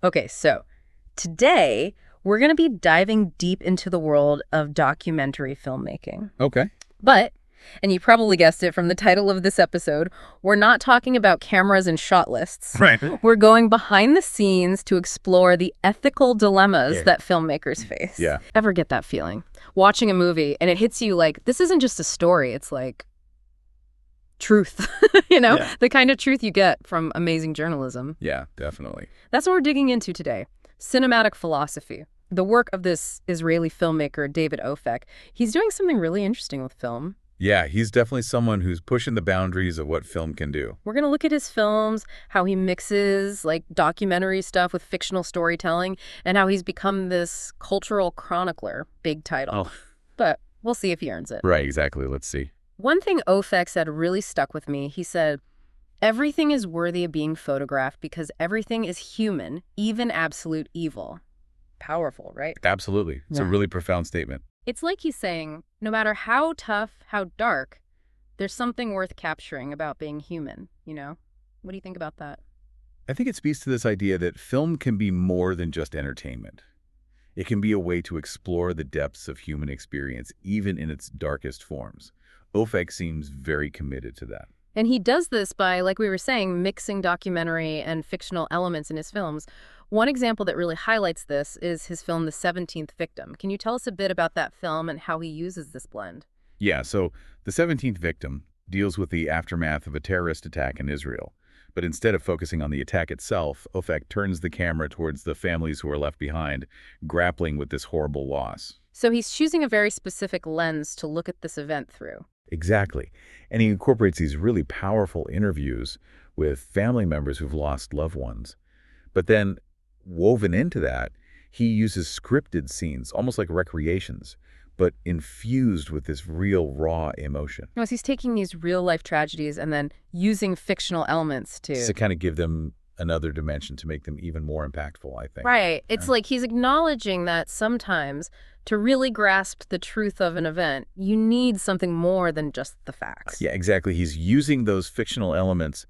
Okay, so today we're going to be diving deep into the world of documentary filmmaking. Okay. But, and you probably guessed it from the title of this episode, we're not talking about cameras and shot lists. Right. We're going behind the scenes to explore the ethical dilemmas that filmmakers face. Yeah. Ever get that feeling? Watching a movie and it hits you like, this isn't just a story, it's like truth, Yeah. the kind of truth you get from amazing journalism. Yeah, definitely. That's what we're digging into today. Cinematic philosophy. The work of this Israeli filmmaker, David Ofek. He's doing something really interesting with film. Yeah, he's definitely someone who's pushing the boundaries of what film can do. We're going to look at his films, how he mixes like documentary stuff with fictional storytelling, and how he's become this cultural chronicler, big title. Oh. But we'll see if he earns it. Right, exactly. Let's see. One thing Ofek said really stuck with me. He said, everything is worthy of being photographed because everything is human, even absolute evil. Powerful, right? Absolutely. It's a really profound statement. It's like he's saying, no matter how tough, how dark, there's something worth capturing about being human, What do you think about that? I think it speaks to this idea that film can be more than just entertainment. It can be a way to explore the depths of human experience, even in its darkest forms. Ofek seems very committed to that. And he does this by, like we were saying, mixing documentary and fictional elements in his films. One example that really highlights this is his film, The 17th Victim. Can you tell us a bit about that film and how he uses this blend? Yeah, so The 17th Victim deals with the aftermath of a terrorist attack in Israel. But instead of focusing on the attack itself, Ofek turns the camera towards the families who are left behind, grappling with this horrible loss. So he's choosing a very specific lens to look at this event through. Exactly. And he incorporates these really powerful interviews with family members who've lost loved ones. But then, woven into that, he uses scripted scenes, almost like recreations, but infused with this real, raw emotion. He's taking these real-life tragedies and then using fictional elements To kind of give them another dimension, to make them even more impactful, I think. Right. It's like he's acknowledging that sometimes to really grasp the truth of an event, you need something more than just the facts. Yeah, exactly. He's using those fictional elements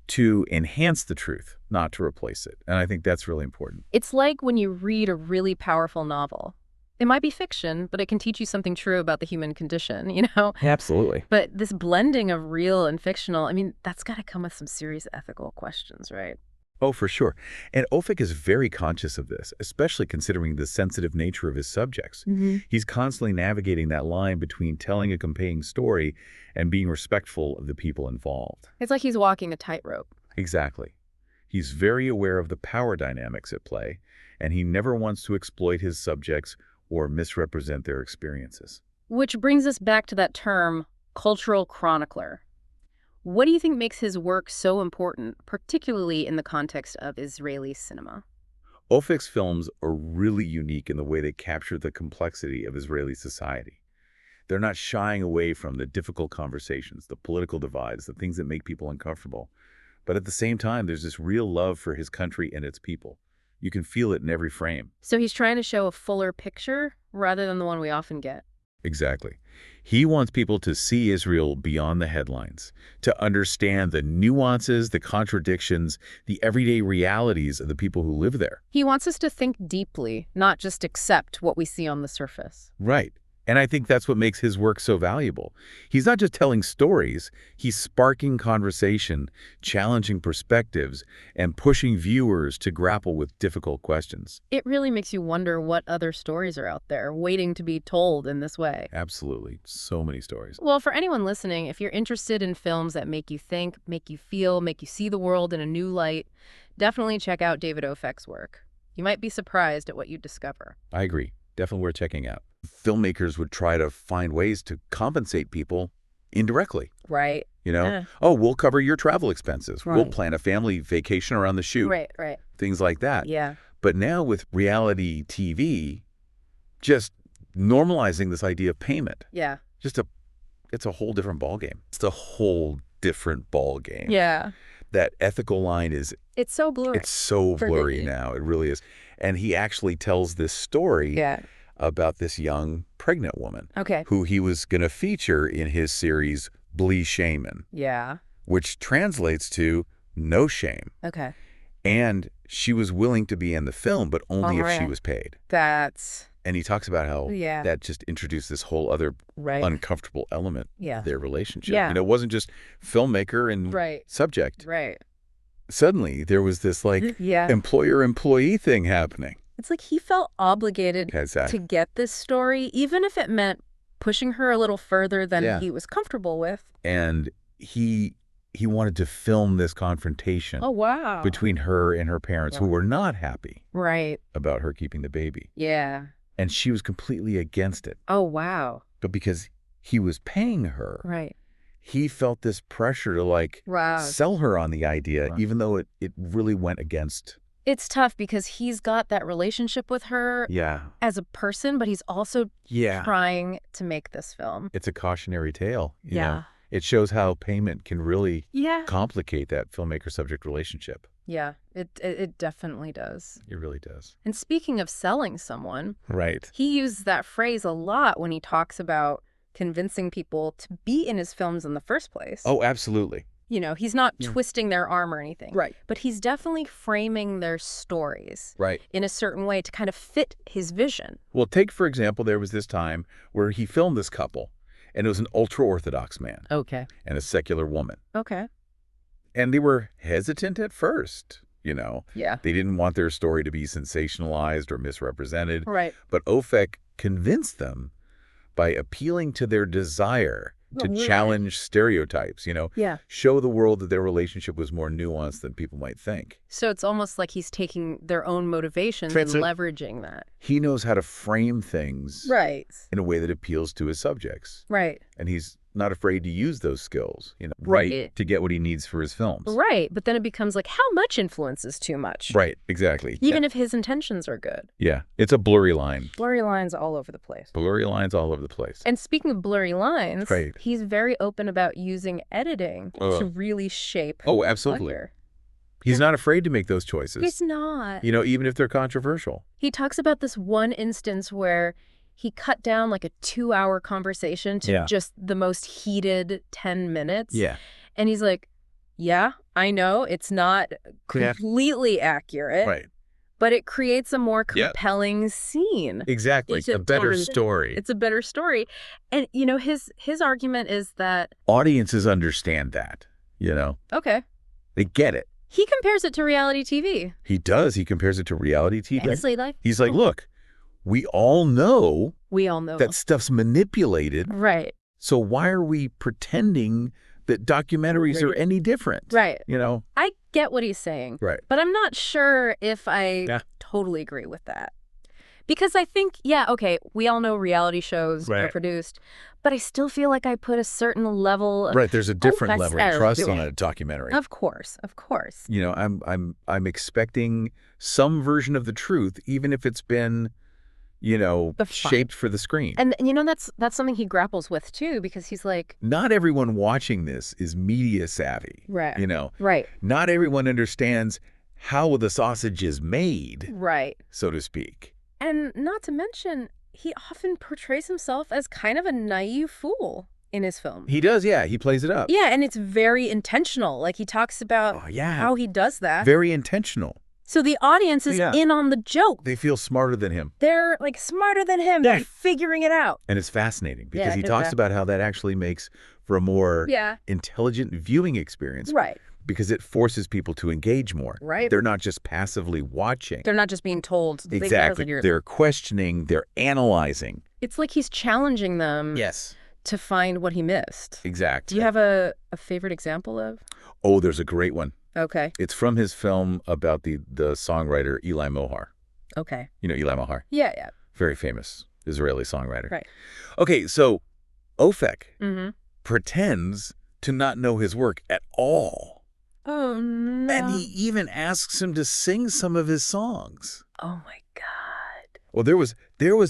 to enhance the truth, not to replace it. And I think that's really important. It's like when you read a really powerful novel. It might be fiction, but it can teach you something true about the human condition, Absolutely. But this blending of real and fictional, that's got to come with some serious ethical questions, right? Oh, for sure. And Ofek is very conscious of this, especially considering the sensitive nature of his subjects. He's constantly navigating that line between telling a compelling story and being respectful of the people involved. It's like he's walking a tightrope. Exactly. He's very aware of the power dynamics at play, and he never wants to exploit his subjects or misrepresent their experiences. Which brings us back to that term, cultural chronicler. What do you think makes his work so important, particularly in the context of Israeli cinema? Ofek's films are really unique in the way they capture the complexity of Israeli society. They're not shying away from the difficult conversations, the political divides, the things that make people uncomfortable. But at the same time, there's this real love for his country and its people. You can feel it in every frame. So he's trying to show a fuller picture rather than the one we often get. Exactly. He wants people to see Israel beyond the headlines, to understand the nuances, the contradictions, the everyday realities of the people who live there. He wants us to think deeply, not just accept what we see on the surface. Right. And I think that's what makes his work so valuable. He's not just telling stories, he's sparking conversation, challenging perspectives, and pushing viewers to grapple with difficult questions. It really makes you wonder what other stories are out there waiting to be told in this way. Absolutely. So many stories. Well, for anyone listening, if you're interested in films that make you think, make you feel, make you see the world in a new light, definitely check out David Ofek's work. You might be surprised at what you discover. I agree. Definitely worth checking out. Filmmakers would try to find ways to compensate people indirectly. Right. Oh, we'll cover your travel expenses. Right. We'll plan a family vacation around the shoot. Right. Things like that. Yeah. But now with reality TV, just normalizing this idea of payment. Yeah. It's a whole different ballgame. It's a whole different ballgame. Yeah. That ethical line It's so blurry. it's so blurry Forgive me. now. It really is. And he actually tells this story about this young pregnant woman Okay. who he was going to feature in his series Blee Shaman, Yeah. which translates to no shame. Okay. And she was willing to be in the film, but only if she Right. was paid. That's And he talks about how yeah. that just introduced this whole other Right. uncomfortable element Yeah. of their relationship. Yeah. You know, it wasn't just filmmaker and Right. subject. Right. Suddenly, there was this, like, Yeah. employer-employee thing happening. It's like he felt obligated Exactly. to get this story, even if it meant pushing her a little further than Yeah. he was comfortable with. And he wanted to film this confrontation Oh, wow. between her and her parents, who Wow. were not happy Right. about her keeping the baby. Yeah. And she was completely against it. Oh, wow. But because he was paying her, Right. he felt this pressure to, like, Wow. sell her on the idea, Wow. even though it really went against. It's tough because he's got that relationship with her Yeah. as a person, but he's also Yeah. trying to make this film. It's a cautionary tale. You Yeah. know? It shows how payment can really Yeah. complicate that filmmaker-subject relationship. Yeah, it definitely does. It really does. And speaking of selling someone, Right. he uses that phrase a lot when he talks about convincing people to be in his films in the first place. Oh, absolutely. You know, he's not Yeah. twisting their arm or anything. Right. But he's definitely framing their stories Right. in a certain way to kind of fit his vision. Well, take, for example, there was this time where he filmed this couple, and it was an ultra-Orthodox man Okay. and a secular woman. Okay. And they were hesitant at first, you know. Yeah. They didn't want their story to be sensationalized or misrepresented. Right. But Opek convinced them by appealing to their desire to Right. challenge stereotypes, you know, Yeah. show the world that their relationship was more nuanced than people might think. So it's almost like he's taking their own motivations Transit. and leveraging that. He knows how to frame things Right. in a way that appeals to his subjects. Right. And he's not afraid to use those skills, you know, Right. to get what he needs for his films. Right. But then it becomes like, how much influence is too much? Right, exactly. Even if his intentions are good. Yeah, it's a blurry line. Blurry lines all over the place. Blurry lines all over the place. And speaking of blurry lines, Right. he's very open about using editing to really shape Oh, absolutely. Ledger. He's not afraid to make those choices, He's not. you know, even if they're controversial. He talks about this one instance where he cut down like a 2-hour conversation to Yeah. just the most heated 10 minutes. Yeah. And he's like, yeah, I know it's not Yeah. completely accurate, Right. but it creates a more Yeah. compelling scene. Exactly. It's A better totally- story. It's a better story. And, you know, his argument is that, Audiences understand that, you know. okay, They get it. he compares it to reality TV. He does. He compares it to reality TV. Honestly, like, He's like, look, we all know we all know. that stuff's manipulated, Right, so why are we pretending that documentaries are any different? right. You know? I get what he's saying. Right. But I'm not sure if I Yeah. totally agree with that. Because I think, yeah, okay, we all know reality shows are Right. produced, but I still feel like I put a certain level of, Right. There's a different that's level of fair. trust on a documentary. Of course, of course. You know, I'm expecting some version of the truth, even if it's been, you know, That's fine. shaped for the screen. And, you know, that's something he grapples with, too, because he's like, Not everyone watching this is media savvy. right, You know, right, not everyone understands how the sausage is made, right. so to speak. And not to mention, he often portrays himself as kind of a naive fool in his film. He does, yeah. He plays it up. Yeah, and it's very intentional. Like, he talks about Oh, yeah. how he does that. Very intentional. So the audience is Yeah. in on the joke. They feel smarter than him. They're like smarter than him. Yeah. They're figuring it out. And it's fascinating because Yeah, he talks about how that actually makes for a more Yeah. intelligent viewing experience Right. because it forces people to engage more. Right. They're not just passively watching. They're not just being told. Exactly. They're questioning, they're analyzing. It's like he's challenging them Yes. to find what he missed. Exactly. Do you have a favorite example of? Oh, there's a great one. Okay. It's from his film about the songwriter Eli Mohar. Okay. You know Eli Mohar? Yeah, yeah. Very famous Israeli songwriter. Right. Okay, so Opek Mm-hmm. pretends to not know his work at all. Oh, no. And he even asks him to sing some of his songs. Oh, my God. Well, there was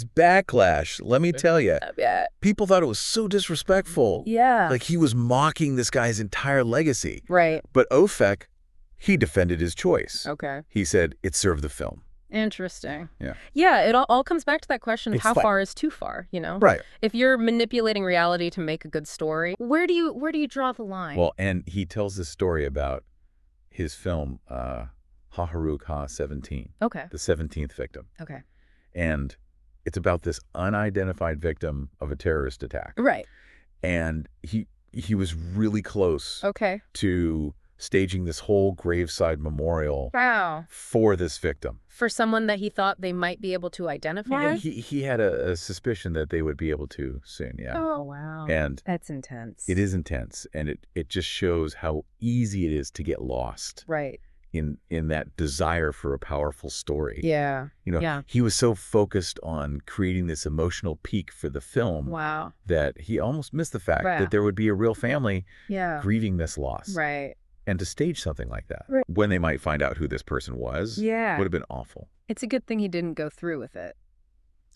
backlash, let me tell you. Yeah. People thought it was so disrespectful. Yeah. Like he was mocking this guy's entire legacy. Right. But Opek, he defended his choice. Okay. He said it served the film. Interesting. Yeah. Yeah, it all comes back to that question of It's how like- far is too far, you know? Right. If you're manipulating reality to make a good story, where do you draw the line? Well, and he tells this story about his film, Haharuk Ha-17, Okay. the 17th victim. Okay. And it's about this unidentified victim of a terrorist attack. Right. And he was really close Okay. to staging this whole graveside memorial Wow. for this victim. For someone that he thought they might be able to identify? And he had a suspicion that they would be able to soon, yeah. Oh, wow. And That's intense. it is intense, and it just shows how easy it is to get lost Right. in that desire for a powerful story. Yeah. You know, Yeah. he was so focused on creating this emotional peak for the film Wow. that he almost missed the fact Wow. that there would be a real family Yeah. grieving this loss. Right. And to stage something like that, Right. when they might find out who this person was, Yeah. would have been awful. It's a good thing he didn't go through with it.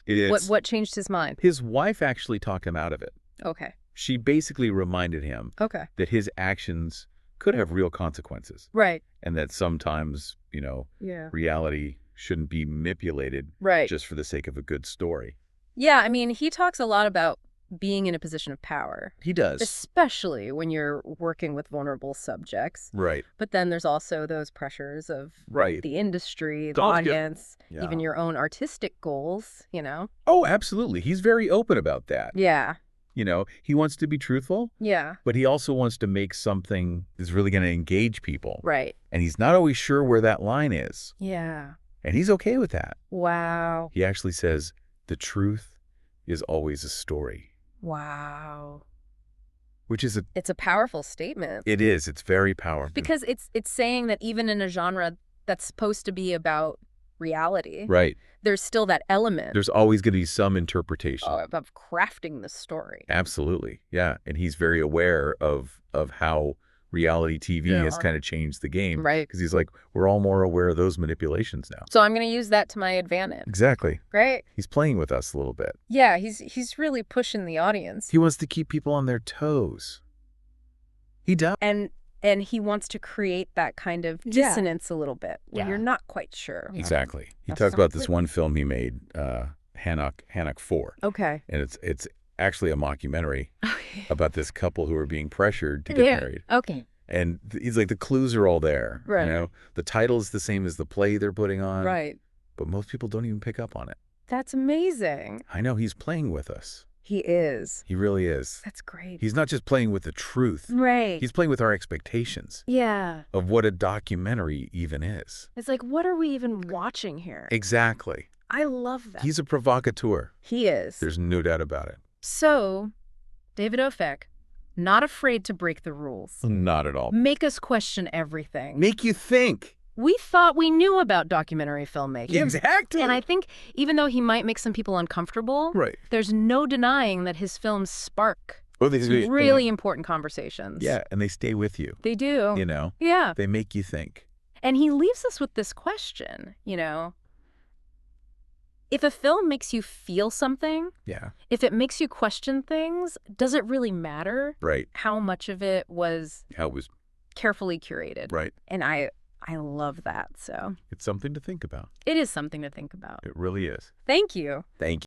It is. What changed his mind? His wife actually talked him out of it. Okay. She basically reminded him Okay. that his actions could have real consequences, Right. and that sometimes, Yeah. reality shouldn't be manipulated Right. just for the sake of a good story. Yeah, I mean, he talks a lot about being in a position of power, He does. especially when you're working with vulnerable subjects. Right. But then there's also those pressures of Right. the industry, the Don't get- audience, Yeah. even your own artistic goals. Oh, absolutely. He's very open about that. Yeah. He wants to be truthful, Yeah. but he also wants to make something that's really going to engage people. Right. And he's not always sure where that line is. Yeah. And he's okay with that. Wow. He actually says, the truth is always a story, Wow. which is It's a powerful statement. it is. It's very powerful. Because it's saying that even in a genre that's supposed to be about reality, Right. there's still that element There's always going to be some interpretation. of crafting the story. Absolutely. Yeah. And he's very aware of how reality TV Yeah. has kind of changed the game. Right. Because he's like, we're all more aware of those manipulations now. So I'm going to use that to my advantage. Exactly. Right? He's playing with us a little bit. Yeah, he's really pushing the audience. He wants to keep people on their toes. He does. And he wants to create that kind of Yeah. dissonance a little bit where Yeah. you're not quite sure. Exactly. He That's talks about this something. one film he made, Hanok 4. Okay. And it's actually a mockumentary Okay. about this couple who are being pressured to get married. Okay. And he's like, the clues are all there. Right. The title is the same as the play they're putting on. Right. But most people don't even pick up on it. That's amazing. I know he's playing with us. He is. He really is. That's great. He's not just playing with the truth. Right. He's playing with our expectations Yeah. of what a documentary even is. It's like, what are we even watching here? Exactly. I love that. He's a provocateur. He is. There's no doubt about it. So, David Opek, not afraid to break the rules. Not at all. Make us question everything. Make you think. We thought we knew about documentary filmmaking. Exactly. And I think even though he might make some people uncomfortable, Right. there's no denying that his films spark Well, they some really important conversations. Yeah, and they stay with you. They do. Yeah. They make you think. And he leaves us with this question, If a film makes you feel something, Yeah. if it makes you question things, does it really matter Right. how much of it was How it was carefully curated? right. And I love that. So It's something to think about. it is something to think about. It really is. Thank you. Thank you.